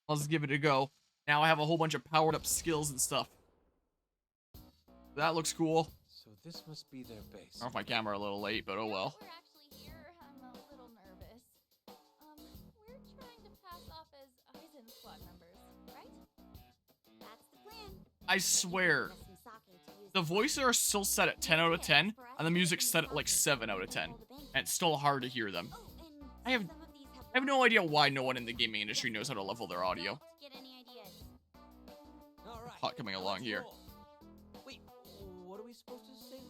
Let's give it a go. Now I have a whole bunch of powered up skills and stuff. That looks cool. So this must be their base. Off my camera a little late, but oh well. We're actually here. I'm a little nervous. We're trying to pass off as Aizen squad members, right? That's the plan. I swear, the voices are still set at 10 out of 10, and the music's set at like 7 out of 10. And it's still hard to hear them. I have no idea why no one in the gaming industry knows how to level their audio. Hot coming along here. Wait, what are we supposed to say to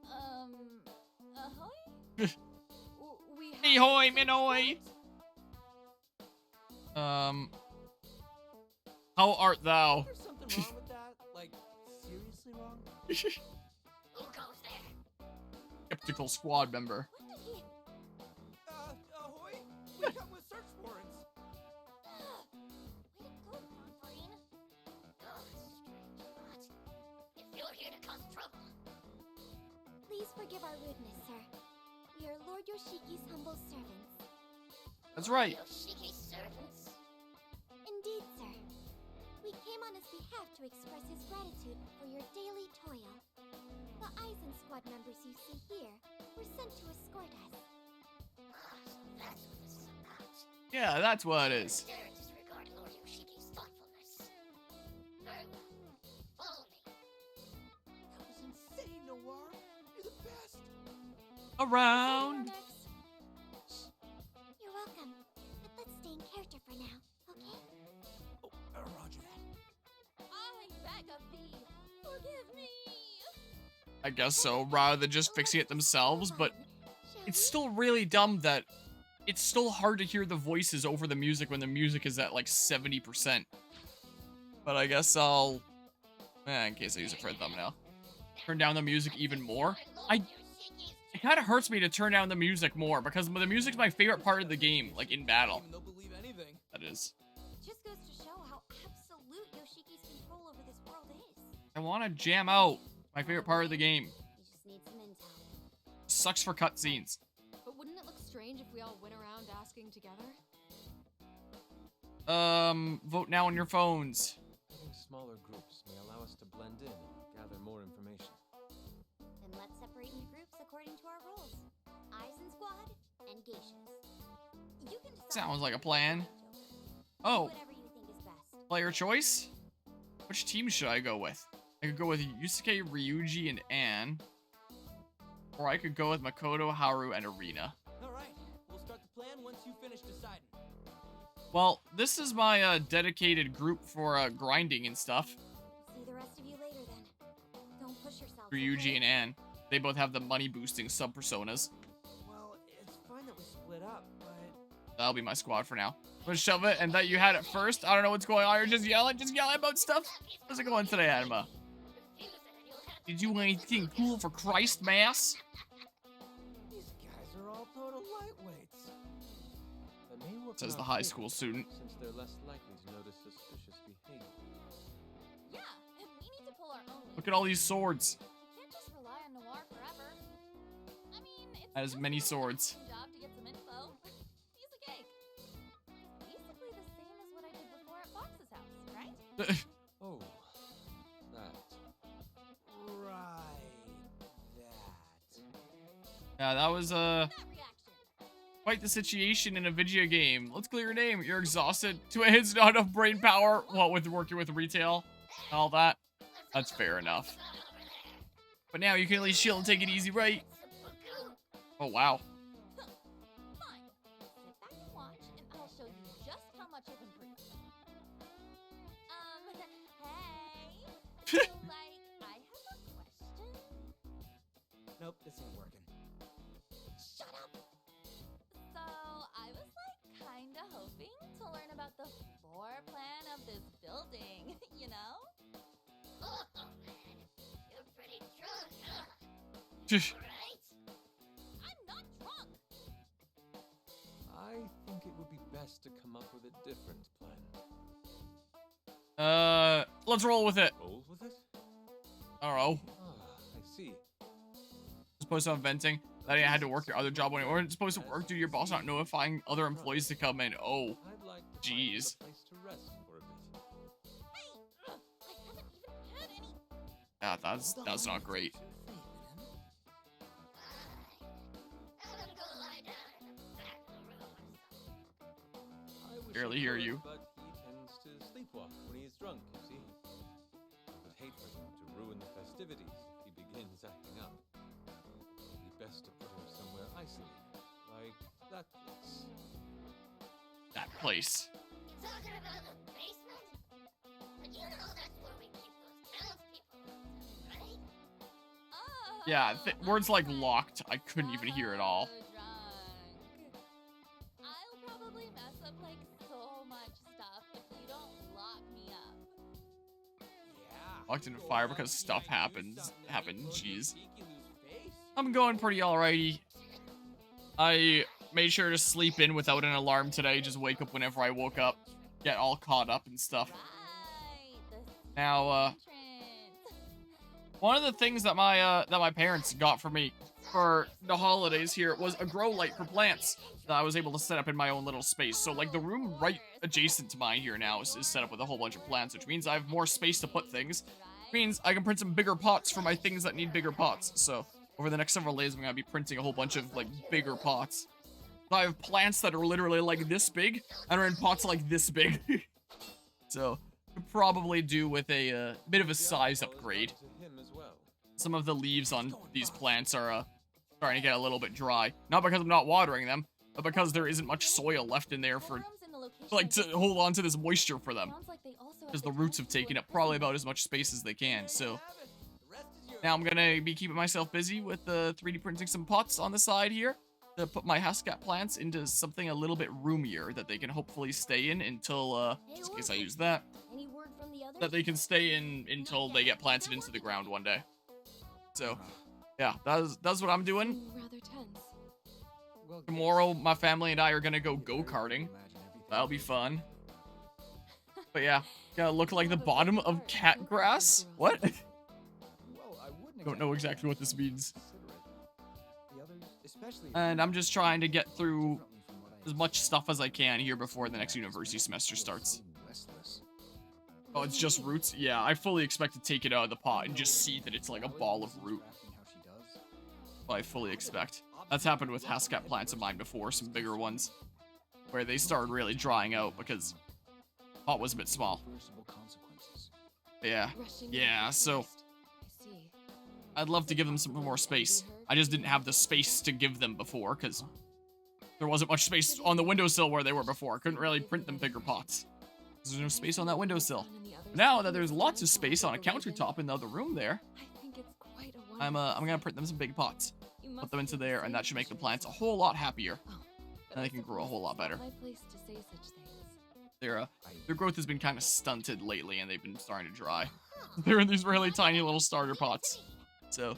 them? Ahoy? Hey hoy, minoy! How art thou? There's something wrong with that? Like, seriously wrong? Who goes there? Skeptical squad member. Ahoy? We come with search warrants. Way to go, Wolverine. Oh, strange lot. If you're here to cause trouble. Please forgive our rudeness, sir. We are Lord Yoshiki's humble servants. That's right. Yoshiki's servants? Indeed, sir. We came on his behalf to express his gratitude for your daily toil. The Aizen squad members you see here were sent to escort us. That's what this is about. Yeah, that's what it is. Dare disregard Lord Yoshiki's thoughtfulness. Very well. Follow me. That was insane, Noir. You're the best. Around. You're welcome. But let's stay in character for now, okay? Oh, roger that. I beg of thee, forgive me. I guess so, rather than just fixing it themselves, but it's still really dumb that it's still hard to hear the voices over the music when the music is at like 70%. But I guess I'll, in case I use it for a thumbnail, turn down the music even more. It kind of hurts me to turn down the music more because the music's my favorite part of the game, like in battle. Even they'll believe anything. That is. It just goes to show how absolute Yoshiki's control over this world is. I want to jam out. My favorite part of the game. We just need some intel. Sucks for cutscenes. But wouldn't it look strange if we all went around asking together? Vote now on your phones. Having smaller groups may allow us to blend in and gather more information. Then let's separate into groups according to our roles. Aizen squad and geishas. You can decide. Sounds like a plan. Oh, Whatever you think is best. player choice? Which team should I go with? I could go with Yusuke, Ryuji, and Anne. Or I could go with Makoto, Haru, and Arena. Alright, we'll start the plan once you finish deciding. Well, this is my dedicated group for grinding and stuff. See the rest of you later then. Don't push yourself. Ryuji and Anne. They both have the money boosting sub personas. Well, it's fine that we split up, but... That'll be my squad for now. Let's shove it, and that you had it first. I don't know what's going on. You're just yelling about stuff. How's it going today, Anima? Did you do anything cool for Christ Mass? These guys are all total lightweights. That may work Says in the our high favor, school student. Since they're less likely to notice suspicious behavior. Yeah, and we need to pull our own. Look at all these swords. We can't just rely on Noir forever. I mean, it's As many swords. job to get some info. Piece of cake. Basically the same as what I did before at Fox's house, right? Oh, that. Right, that. Yeah, that was That reaction. quite the situation in a video game. Let's clear your name. You're exhausted. To it's not enough brain power. What with working with retail and all that. That's fair enough. But now you can at least chill and take it easy, right? Oh wow. Fine. Sit back and watch, and I'll show you just how much I've improved. Hey. So, like, I have a question. Nope, this ain't working. Shut up. So, I was like kinda hoping to learn about the floor plan of this building, you know? Oh man, you're pretty drunk, huh? Just Right? I'm not drunk. I think it would be best to come up with a different plan. let's roll with it. Roll with it? I don't know. Ah, I see. Supposed to have venting. That I had to work your other job when you weren't supposed to work due to your boss not notifying other employees to come in. Oh. I'd like to Jeez. A place to rest for a bit. I haven't even had any. Yeah, that's not great. I wish Barely he hear would, you. But he tends to sleepwalk when he's drunk, you see. I would hate for him to ruin the festivities if he begins acting up. It would be best to put him somewhere isolated, like that place. That place. Talking about the basement? But you know that's where we keep those townspeople, right? Oh, Yeah, words like locked, I couldn't even hear it all. so drunk. I'll probably mess up like so much stuff if you don't lock me up. Yeah. Locked into fire because stuff happened. Jeez. I'm going pretty alrighty. I made sure to sleep in without an alarm today. Just wake up whenever I woke up. Get all caught up and stuff. Right. The Now, entrance. one of the things that my parents got for me for the holidays here was a grow light for plants that I was able to set up in my own little space. So, like, the room right adjacent to mine here now is set up with a whole bunch of plants, which means I have more space to put things. Which means I can print some bigger pots for my things that need bigger pots. So, over the next several days, I'm gonna be printing a whole bunch of, like, bigger pots. I have plants that are literally like this big and are in pots like this big. So, could probably do with a bit of a size upgrade. Some of the leaves on these plants are starting to get a little bit dry. Not because I'm not watering them, but because there isn't much soil left in there for, like, to hold on to this moisture for them. Because the roots have taken up probably about as much space as they can, so. Now I'm gonna be keeping myself busy with 3D printing some pots on the side here to put my Hascat plants into something a little bit roomier that they can hopefully stay in until, just in case I use that, Any word from the others? that they can stay in until they get planted into the ground one day. So, yeah, that's what I'm doing. Rather tense. Tomorrow, my family and I are gonna go go-karting. That'll be fun. But yeah, gonna look like the bottom of cat grass? What? Don't know exactly what this means. And I'm just trying to get through as much stuff as I can here before the next university semester starts. Oh, it's just roots? Yeah, I fully expect to take it out of the pot and just see that it's like a ball of root. Well, I fully expect. That's happened with Hascat plants of mine before, some bigger ones, where they started really drying out because the pot was a bit small. Yeah, so I see. I'd love to give them some more space. I just didn't have the space to give them before because there wasn't much space on the windowsill where they were before. I couldn't really print them bigger pots. There's no space on that windowsill. Now that there's lots of space on a countertop in the other room there, I think it's quite a I'm gonna print them some big pots. Put them into there, and that should make the plants a whole lot happier. And they can grow a whole lot better. My place to say such things. Their growth has been kind of stunted lately, and they've been starting to dry. They're in these really tiny little starter pots. So,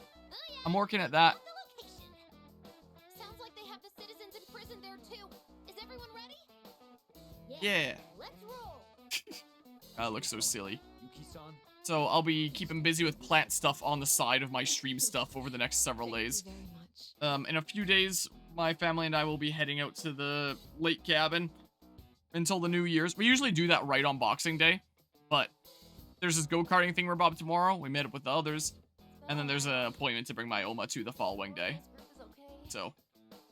I'm working at that. The location. Sounds like they have the citizens in prison there too. Is everyone ready? Yeah. Let's roll. That looks so silly. So, I'll be keeping busy with plant stuff on the side of my stream stuff over the next several days. Thank you very much. In a few days, my family and I will be heading out to the lake cabin until the New Year's. We usually do that right on Boxing Day, but there's this go-karting thing we're about tomorrow. We met up with the others, and then there's an appointment to bring my Oma to the following day. So,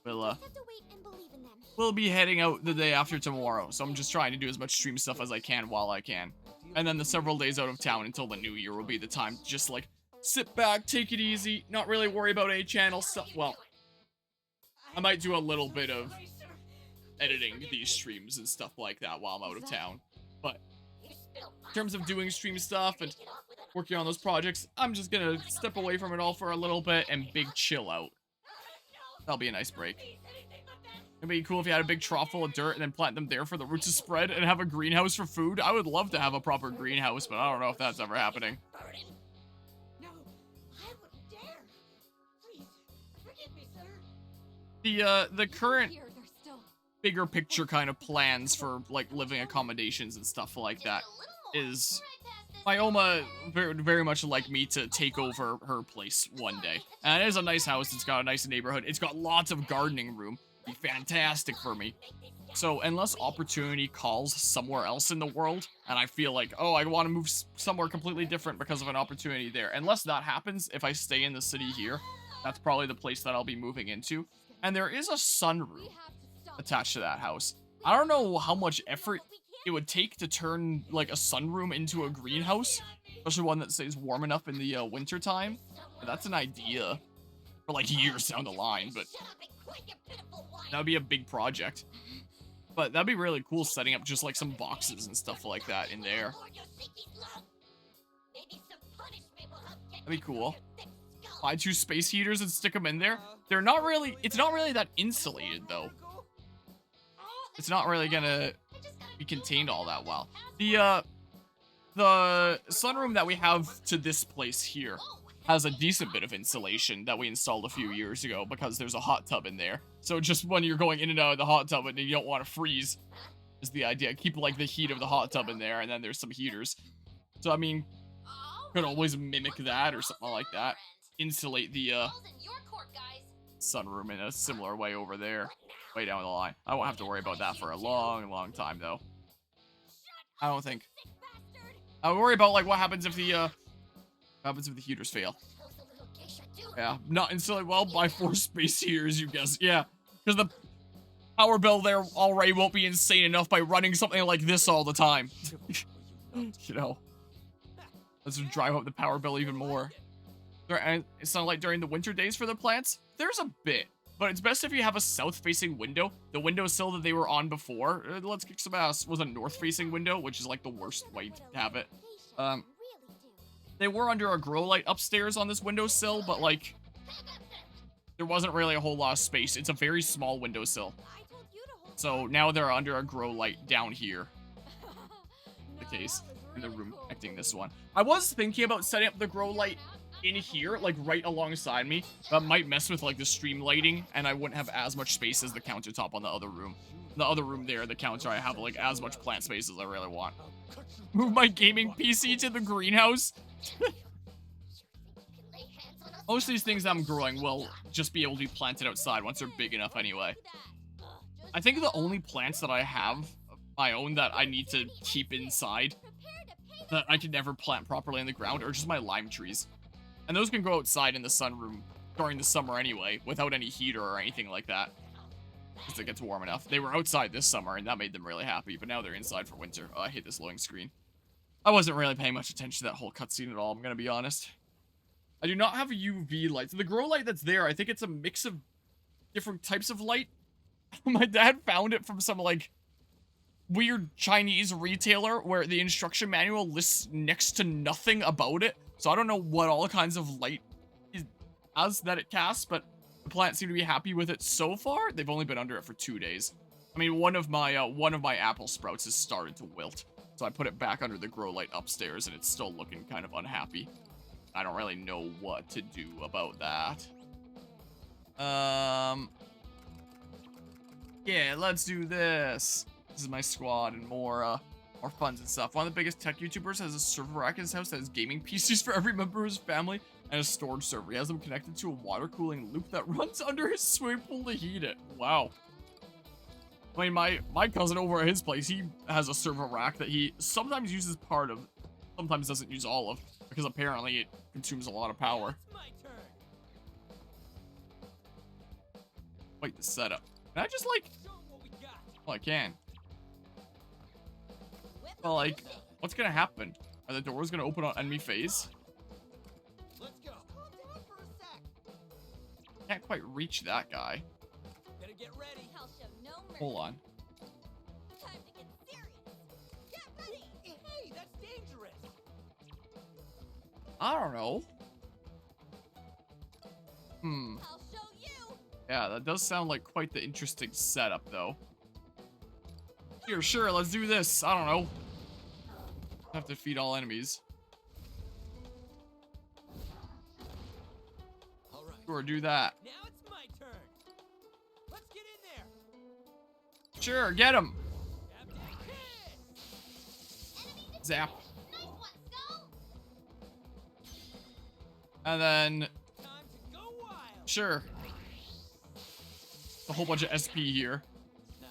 we'll Have to wait and believe in them. we'll be heading out the day after tomorrow. So I'm just trying to do as much stream stuff as I can while I can. And then the several days out of town until the New Year will be the time to just, like, sit back, take it easy, not really worry about A channel stuff. Well, I might do a little bit of editing these streams and stuff like that while I'm out of town. But in terms of doing stream stuff and working on those projects, I'm just gonna step away from it all for a little bit and big chill out. That'll be a nice break. It'd be cool if you had a big trough full of dirt and then plant them there for the roots to spread and have a greenhouse for food. I would love to have a proper greenhouse, but I don't know if that's ever happening. No, I wouldn't dare. Please, forgive me, sir. The current Here, they're still. bigger picture kind of plans for, like, living accommodations and stuff like that is my Oma very, very much like me to take over her place one day. And it is a nice house. It's got a nice neighborhood. It's got lots of gardening room. Be fantastic for me. So unless opportunity calls somewhere else in the world, and I feel like, oh, I want to move somewhere completely different because of an opportunity there. Unless that happens, if I stay in the city here, that's probably the place that I'll be moving into. And there is a sunroom attached to that house. I don't know how much effort it would take to turn like a sunroom into a greenhouse, especially one that stays warm enough in the winter time. But that's an idea for like years down the line, but that would be a big project. But that'd be really cool setting up just like some boxes and stuff like that in there. That'd be cool. Buy 2 space heaters and stick them in there. They're not really, it's not really that insulated though. It's not really gonna be contained all that well. The sunroom that we have to this place here has a decent bit of insulation that we installed a few years ago because there's a hot tub in there. So just when you're going in and out of the hot tub and you don't want to freeze is the idea. Keep like the heat of the hot tub in there, and then there's some heaters. So I mean, could always mimic that or something like that. Insulate the sunroom in a similar way over there, way down the line. I won't have to worry about that for a long, long time though. I don't think. I worry about like what happens if the heaters fail. Yeah, not insulated well by 4 space heaters, you guess. Yeah, because the power bill there already won't be insane enough by running something like this all the time. You know, let's drive up the power bill even more. Sunlight during the winter days for the plants? There's a bit, but it's best if you have a south-facing window. The windowsill that they were on before, let's kick some ass, was a north-facing window, which is like the worst way to have it. They were under a grow light upstairs on this windowsill, but like, there wasn't really a whole lot of space. It's a very small windowsill. So now they're under a grow light down here. The case in the room connecting this one. I was thinking about setting up the grow light in here, like right alongside me. That might mess with like the stream lighting, and I wouldn't have as much space as the countertop on the other room. The other room there, the counter, I have like as much plant space as I really want. Move my gaming PC to the greenhouse. Most of these things I'm growing will just be able to be planted outside once they're big enough anyway. I think the only plants that I have of my own that I need to keep inside that I can never plant properly in the ground are just my lime trees. And those can go outside in the sunroom during the summer anyway, without any heater or anything like that. Because it gets warm enough. They were outside this summer and that made them really happy, but now they're inside for winter. Oh, I hate this loading screen. I wasn't really paying much attention to that whole cutscene at all, I'm gonna be honest. I do not have UV lights. The grow light that's there, I think it's a mix of different types of light. My dad found it from some, like, weird Chinese retailer where the instruction manual lists next to nothing about it. So I don't know what all kinds of light it has that it casts, but the plants seem to be happy with it so far. They've only been under it for 2 days. I mean, one of my apple sprouts has started to wilt. So I put it back under the grow light upstairs, and it's still looking kind of unhappy. I don't really know what to do about that. Yeah, let's do this. This is my squad and more funds and stuff. One of the biggest tech YouTubers has a server rack in his house that has gaming PCs for every member of his family and a storage server. He has them connected to a water cooling loop that runs under his swimming pool to heat it. Wow. I mean, my cousin over at his place, he has a server rack that he sometimes uses part of, sometimes doesn't use all of, because apparently it consumes a lot of power. Wait, the setup. Can I just, like... Oh, I can. Well, like, what's gonna happen? Are the doors gonna open on enemy phase? Let's go. Calm down for a sec. Can't quite reach that guy. Better get ready. I'll show no mercy. Hold on. Time to get serious. Get ready. Hey, that's dangerous. I don't know. I'll show you. Yeah, that does sound like quite the interesting setup, though. Here, sure, let's do this. I don't know. Have to defeat all enemies. All right. Sure, do that. Now it's my turn. Let's get in there. Sure, get him. Zap. Nice one, Skull. And then, Time to go wild. sure. A whole bunch of SP here.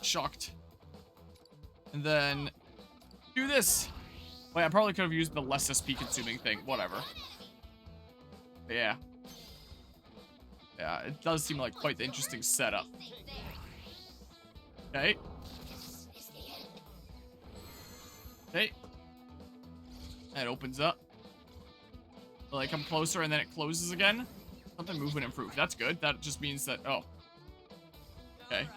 Shocked. And then do this. Wait, I probably could have used the less SP consuming thing. Whatever. But yeah. Yeah, it does seem like quite the interesting setup. Okay. Okay. That opens up. Like, come closer and then it closes again. Something movement improved. That's good. That just means that, oh. Okay.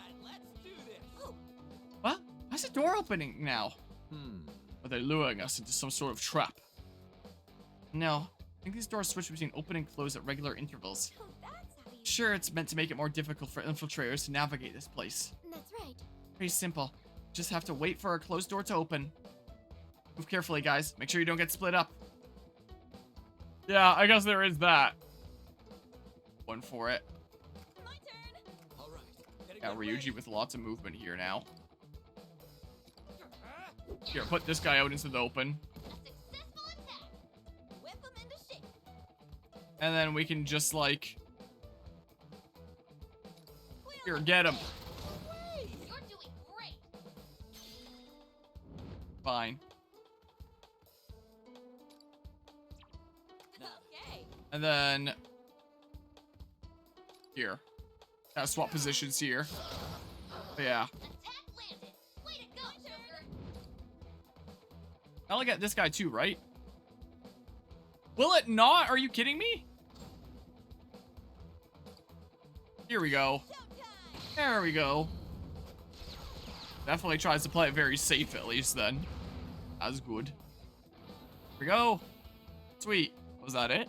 What? Why's the door opening now? Are they luring us into some sort of trap? No. I think these doors switch between open and close at regular intervals. Oh, that's how you... Sure, it's meant to make it more difficult for infiltrators to navigate this place. That's right. Pretty simple. Just have to wait for a closed door to open. Move carefully, guys. Make sure you don't get split up. Yeah, I guess there is that. One for it. My turn. All right. Yeah, Ryuji with lots of movement here now. Here, put this guy out into the open. A successful attack. Whip him into shape. And then we can just, like... Here, get him. You're doing great. Fine. Okay. And then... Here. Gotta swap positions here. But yeah. Attack landed. Way to go, Joker. I'll get this guy too, right? Will it not? Are you kidding me? Here we go. Showtime. There we go. Definitely tries to play it very safe at least then. That's good. Here we go. Sweet. Was that it?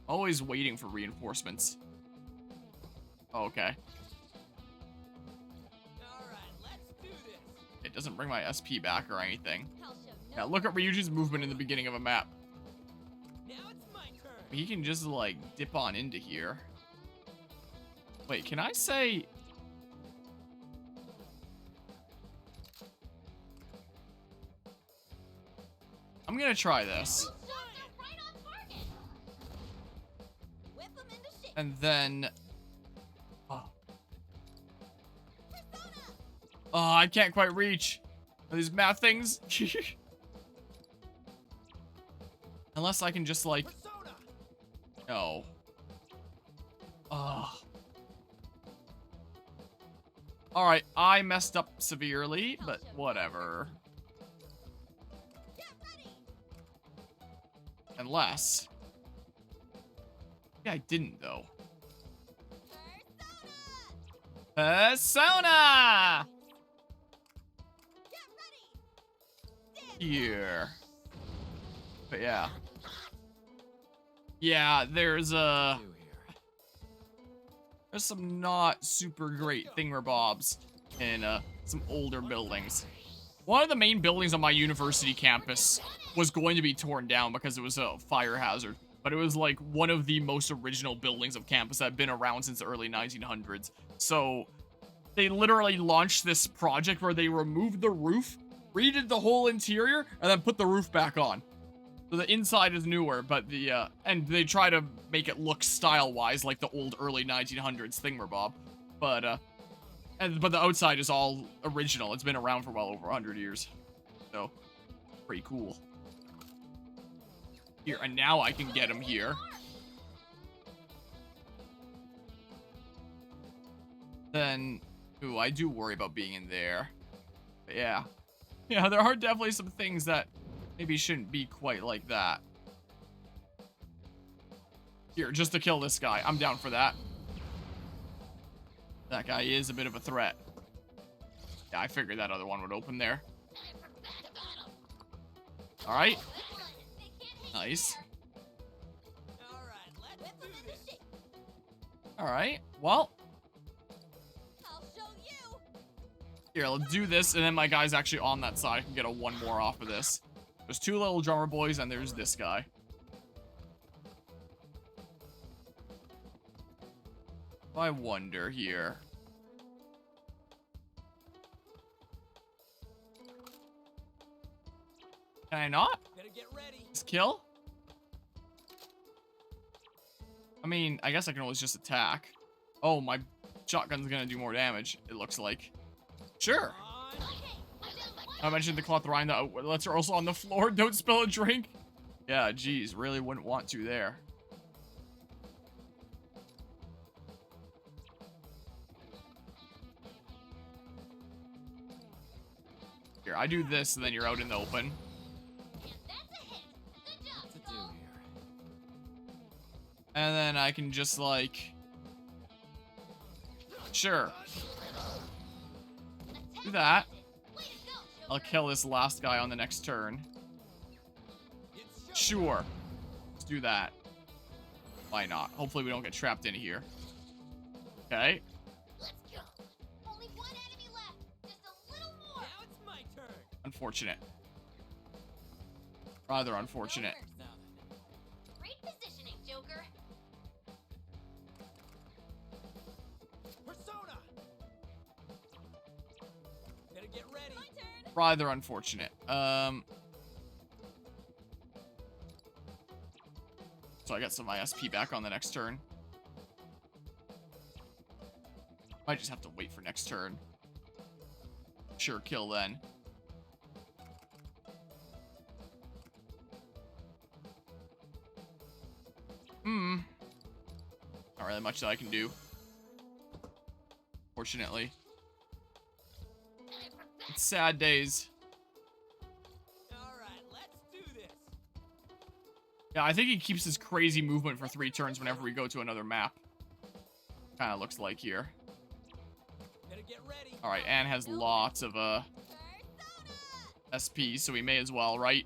Always waiting for reinforcements. Oh, okay. All right, let's do this. It doesn't bring my SP back or anything. I'll show no Yeah, look at Ryuji's movement in the beginning of a map. Now it's my turn. He can just, like, dip on into here. Wait, can I say... I'm gonna try this. Shots are right on target. Whip him into shape. And then... Oh. Persona. Oh, I can't quite reach. Are these math things? Unless I can just, like... Persona. No. Oh. Alright, I messed up severely, but whatever. Get ready. Unless... Yeah, I didn't, though. Persona. Persona! Get ready. Stand Here. But yeah. Yeah, there's New here. there's some not super great thingamabobs in some older buildings. One of the main buildings on my university campus was going to be torn down because it was a fire hazard. But it was like one of the most original buildings of campus that had been around since the early 1900s. So they literally launched this project where they removed the roof, redid the whole interior, and then put the roof back on. So the inside is newer, but the, and they try to make it look style-wise like the old early 1900s thingamabob. But, but the outside is all original. It's been around for well over 100 years. So, pretty cool. Here, and now I can get him here. Then, ooh, I do worry about being in there. But yeah. Yeah, there are definitely some things that maybe shouldn't be quite like that. Here, just to kill this guy. I'm down for that. That guy is a bit of a threat. Yeah, I figured that other one would open there. Alright. Nice. All right, let's do this. Alright, well. I'll show you. Here, let's do this, and then my guy's actually on that side. I can get a one more off of this. There's two little drummer boys, and there's this guy. I wonder here. Can I not? Better get ready. Just kill? I mean, I guess I can always just attack. Oh, my shotgun's gonna do more damage, it looks like. Sure. On. Okay, I'm I mentioned the cloth rind that lets are also on the floor. Don't spill a drink. Yeah, geez, really wouldn't want to there. Here, I do this, and then you're out in the open. What to do here? And then I can just, like... Sure. Do that. I'll kill this last guy on the next turn. Sure. Let's do that. Why not? Hopefully we don't get trapped in here. Okay. Let's go. Only one enemy left. Just a little more. Now it's my turn. Unfortunate. Rather unfortunate. Now then. Great positioning, Joker. Persona. Better get ready. My turn. Rather unfortunate. So I got some ISP back on the next turn. Might just have to wait for next turn. Sure, kill then. Not really much that I can do. Fortunately. It's sad days. All right, let's do this. Yeah, I think he keeps his crazy movement for 3 turns whenever we go to another map. Kind of looks like here. Better get ready. All right, Anne has lots of SP, so we may as well, right?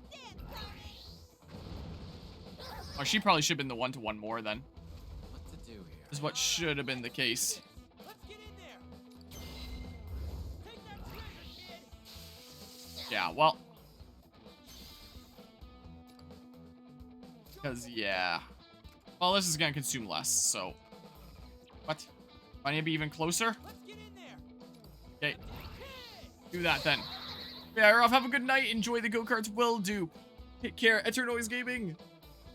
Oh, she probably should have been the 1-to-1 more then. What to do here? Is what should have been the case. Let's get in there. Take that trigger, kid. Yeah, well. Because, yeah. Well, this is going to consume less, so. What? Do I need to be even closer? Let's get in there. Okay. Do that then. Yeah, Rob, have a good night. Enjoy the go-karts. Will do. Take care. Enter Noise Gaming.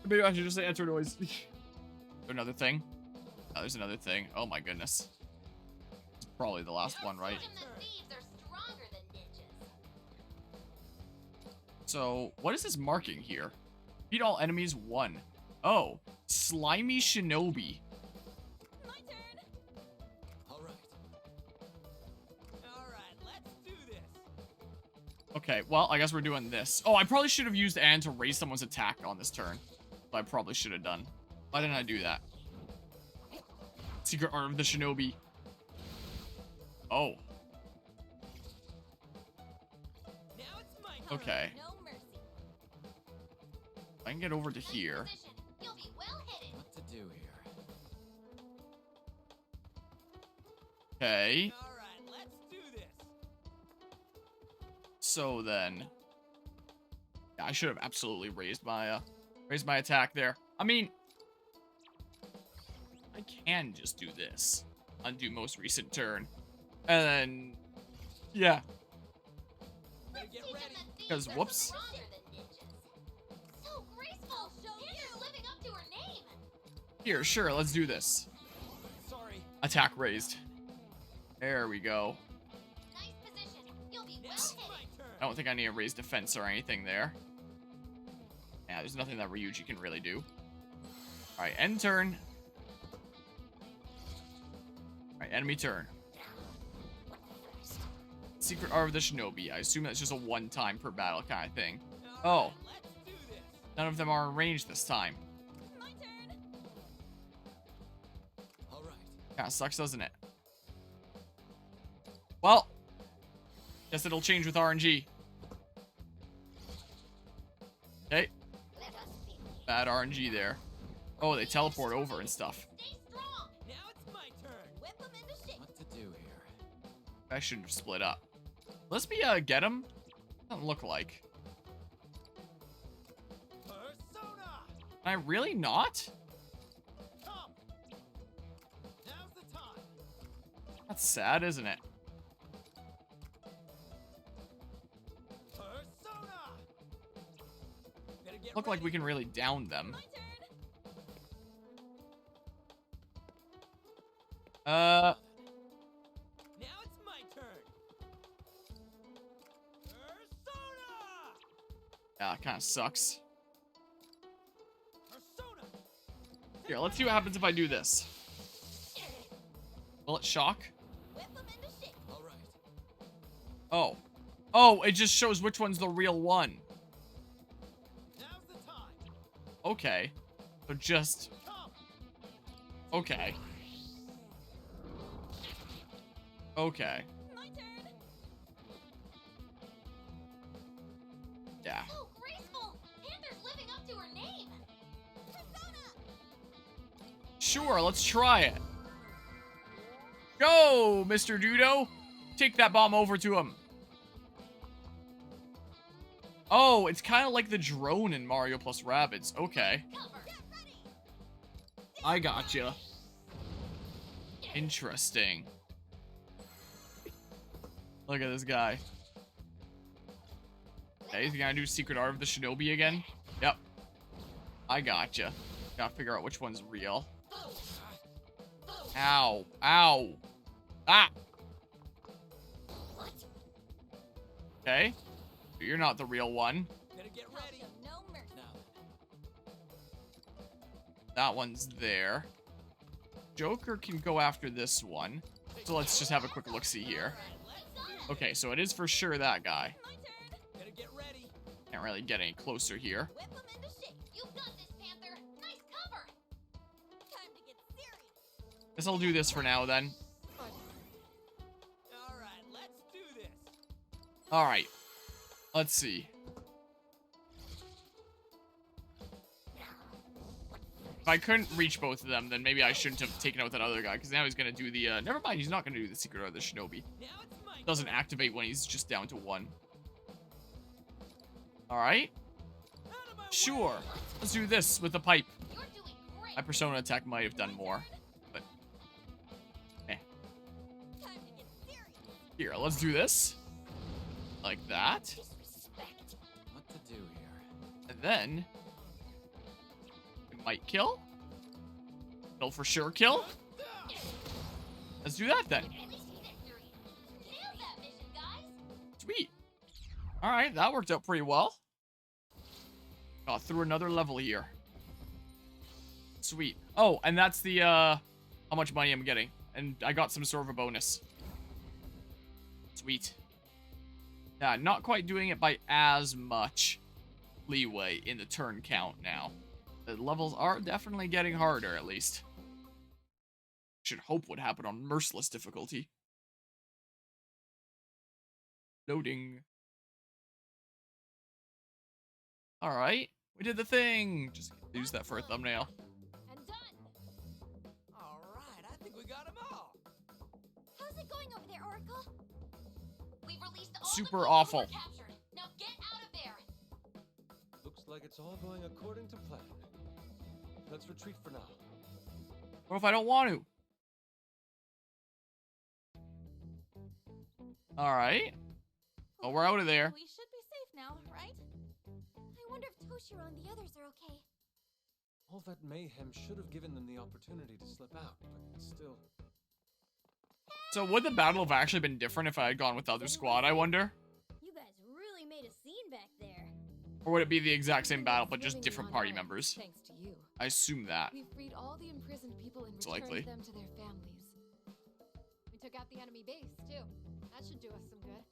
Maybe I should just say Enter Noise. Another thing? Oh, there's another thing. Oh my goodness. It's probably the last one, right? Even the thieves are stronger than ninjas. So, what is this marking here? Beat all enemies 1. Oh, Slimy Shinobi. My turn. All right. All right, let's do this. Okay, well, I guess we're doing this. Oh, I probably should have used Anne to raise someone's attack on this turn. I probably should have done. Why didn't I do that? Secret Art of the Shinobi. Oh, Now it's my turn. okay. No mercy. I can get over to here. Position. You'll be well hidden. What to do here? Okay, All right, let's do this. so then. Yeah, I should have absolutely raised my attack there. I mean, I can just do this. Undo most recent turn. And then, yeah. Better get Teach ready. them that thieves 'Cause are whoops. stronger than ninjas. So graceful. You're living up to her name. Here, sure, let's do this. Sorry. Attack raised. There we go. Nice position. You'll be well Now it's hidden. my turn. I don't think I need to raise defense or anything there. Yeah, there's nothing that Ryuji can really do. Alright, end turn. Alright, enemy turn. Secret Art of the Shinobi. I assume that's just a one-time per battle kind of thing. Oh. All right, let's do this. None of them are in range this time. My turn. All right. Kinda sucks, doesn't it? Well, guess it'll change with RNG. Okay, Let us be. bad RNG there. Oh, they teleport over and stuff. Stay strong. Now it's my turn. Whip them into shape. What to do here? I shouldn't have split up. Let's be, get him. Doesn't look like. Persona. Can I really not? Come. Now's the time. That's sad, isn't it? Persona. Better get Look like ready. we can really down them. My turn. Now it's my turn. Yeah, kind of sucks. Here, let's see what happens if I do this. Will it shock? Whip 'em into shape. All right. Oh. Oh, it just shows which one's the real one. Now's the time. Okay. So just... Come. Okay. Okay. My turn. Yeah. So graceful. Panther's living up to her name. Persona. Sure, let's try it. Go, Mr. Dudo. Take that bomb over to him. Oh, it's kind of like the drone in Mario plus Rabbids. Okay. Cover. Get ready. I gotcha. Interesting. Look at this guy. Okay, he's gonna do Secret Art of the Shinobi again? Yep. I gotcha. Gotta figure out which one's real. Ow. Ow. Ah! What? Okay. You're not the real one. Better get ready. No mercy. Now. That one's there. Joker can go after this one. So let's just have a quick look-see here. Okay, so it is for sure that guy. My turn. Better get ready. Can't really get any closer here. Whip 'em into shape. You've got this, Panther. Nice cover. Time to get serious. Guess I'll do this for now then. All right, let's do this. Alright. Let's see. If I couldn't reach both of them, then maybe I shouldn't have taken out that other guy, because now he's gonna do the, never mind, he's not gonna do the Secret Art of the Shinobi. Now it's my Doesn't activate when he's just down to 1. Alright. Out of my Sure. way. Let's do this with the pipe. You're doing great. My Persona attack might have done more. But, Time to get serious. here, let's do this. Like that. Disrespect. What to do here? And then... it might kill. It'll for sure kill. Let's do that then. At least victory. Nailed that mission, guys. Sweet. Alright, that worked out pretty well. Got through another level here. Sweet. Oh, and that's the, how much money I'm getting. And I got some sort of a bonus. Sweet. Yeah, not quite doing it by as much leeway in the turn count now. The levels are definitely getting harder, at least. Should hope would happen on Merciless difficulty. Loading. Alright, we did the thing! Just use that for a thumbnail. And done. All right, I think we got them all. How's it going over there, Oracle? We've released all Super the people awful. who were captured. Now get out of there. Looks like it's all going according to plan. Let's retreat for now. What if I don't want to? Alright. Well, we're out of there. We should be safe now, right? I wonder if Toshiro and the others are okay. All that mayhem should have given them the opportunity to slip out, but still. So would the battle have actually been different if I had gone with the other squad, I wonder? You guys really made a scene back there. Or would it be the exact same battle, but just different party members? Thanks to you. I assume that. We freed all the imprisoned people and It's returned likely. them to their families. We took out the enemy base, too. That should do us some good.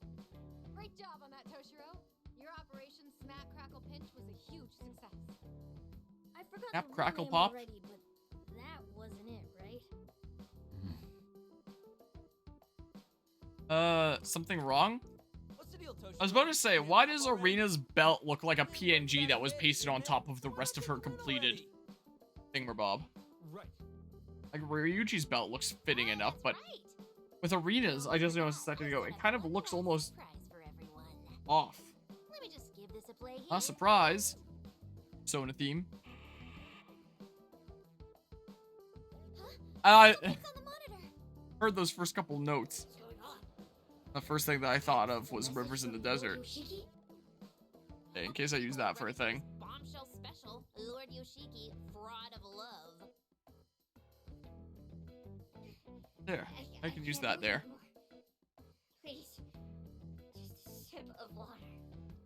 Great job on that, Toshiro. Your Operation Smack Crackle Pinch was a huge success. I forgot Snap, the real crackle, name pop. already, but that wasn't it, right? Something wrong? What's the deal, Toshiro? I was about to say, why does Arena's belt look like a PNG that was pasted on top of the rest of her completed thingamabob? Right. Like, Ryuji's belt looks fitting enough, but Right. with Arena's, I just noticed a second ago, it kind of looks almost Surprise for everyone. off. Let me just give this a play here. A surprise. Sona theme. I It's on the monitor. heard those first couple notes. What's going on? The first thing that I thought of was Rivers in the Desert. Yoshiki? Okay, in case I use that for a thing. Bombshell special. Lord Yoshiki, fraud of love. There, I can use that there. Please. Just a sip of water.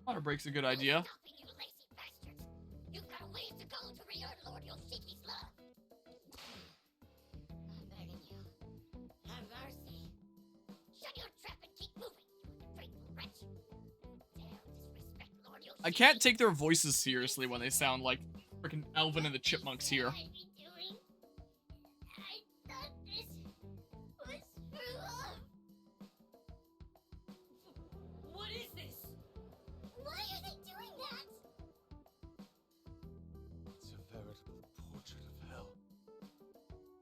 Water break's a good idea. Stopping you I can't take their voices seriously when they sound like freaking Alvin and the Chipmunks here. I thought this was for love. What is this? Why are they doing that? It's a veritable portrait of hell.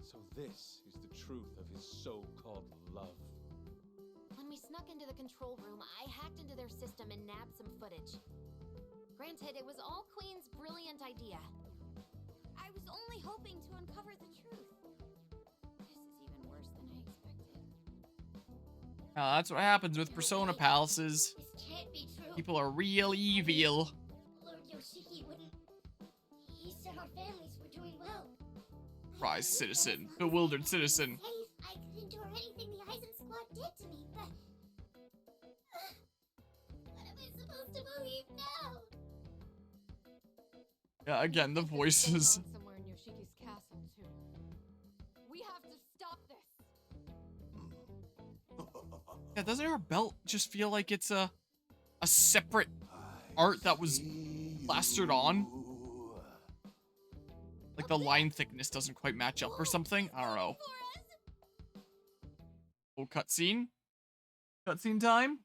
So this is the truth of his so-called love. When we snuck into the control room, I hacked into their system and nabbed some footage. Granted, it was all Queen's brilliant idea. I was only hoping to uncover the truth. This is even worse than I expected. That's what happens with Persona Palaces. This can't be true. People are real evil. Lord Yoshiki wouldn't. He said our families were doing well. Rise, citizen. Bewildered citizen. Safe. I could endure anything the Eisen Squad did to me, but... what am I supposed to believe now? Yeah, again, the This is voices. going on somewhere in Yoshiki's castle, too. We have to stop this. Yeah, doesn't her belt just feel like it's a separate art that was plastered on? Like the line thickness doesn't quite match up or something? I don't know. Oh, cutscene? Cutscene time?